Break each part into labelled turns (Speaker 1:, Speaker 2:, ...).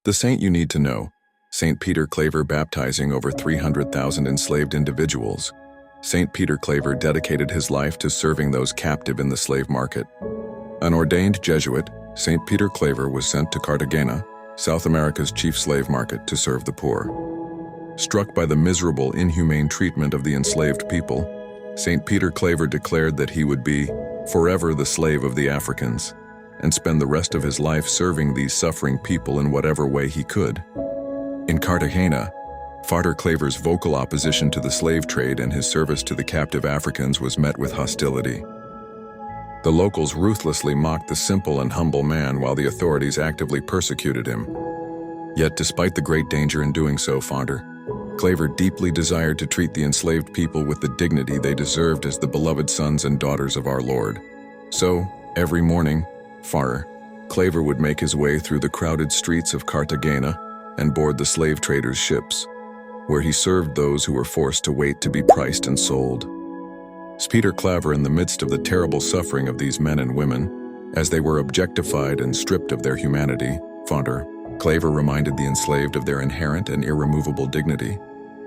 Speaker 1: The saint you need to know, St. Peter Claver, baptizing over 300,000 enslaved individuals. St. Peter Claver dedicated his life to serving those captive in the slave market. An ordained Jesuit, St. Peter Claver was sent to Cartagena, South America's chief slave market, to serve the poor. Struck by the miserable, inhumane treatment of the enslaved people, St. Peter Claver declared that he would be forever the slave of the Africans and spend the rest of his life serving these suffering people in whatever way he could. In Cartagena, Father Claver's vocal opposition to the slave trade and his service to the captive Africans was met with hostility. The locals ruthlessly mocked the simple and humble man while the authorities actively persecuted him. Yet despite the great danger in doing so, Father Claver deeply desired to treat the enslaved people with the dignity they deserved as the beloved sons and daughters of our Lord. So, every morning, Father Claver would make his way through the crowded streets of Cartagena and board the slave traders' ships, where he served those who were forced to wait to be priced and sold. Peter Claver, in the midst of the terrible suffering of these men and women, as they were objectified and stripped of their humanity, Father Claver reminded the enslaved of their inherent and irremovable dignity.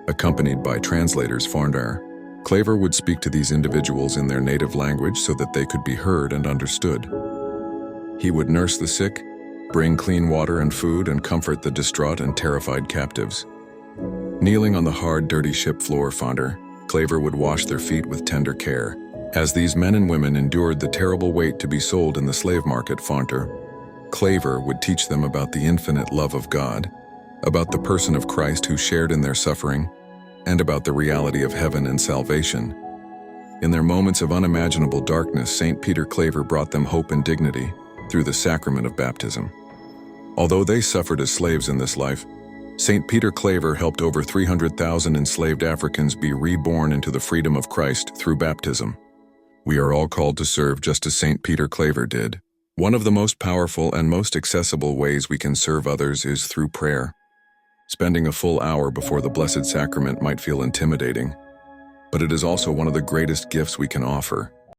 Speaker 1: Accompanied by translators, Father Claver would speak to these individuals in their native language so that they could be heard and understood. He would nurse the sick, bring clean water and food, and comfort the distraught and terrified captives. Kneeling on the hard, dirty ship floor, Father Claver would wash their feet with tender care. As these men and women endured the terrible weight to be sold in the slave market, Father Claver would teach them about the infinite love of God, about the person of Christ who shared in their suffering, and about the reality of heaven and salvation. In their moments of unimaginable darkness, St. Peter Claver brought them hope and dignity through the sacrament of baptism. Although they suffered as slaves in this life, St. Peter Claver helped over 300,000 enslaved Africans be reborn into the freedom of Christ through baptism. We are all called to serve just as St. Peter Claver did. One of the most powerful and most accessible ways we can serve others is through prayer. Spending a full hour before the Blessed Sacrament might feel intimidating, but it is also one of the greatest gifts we can offer.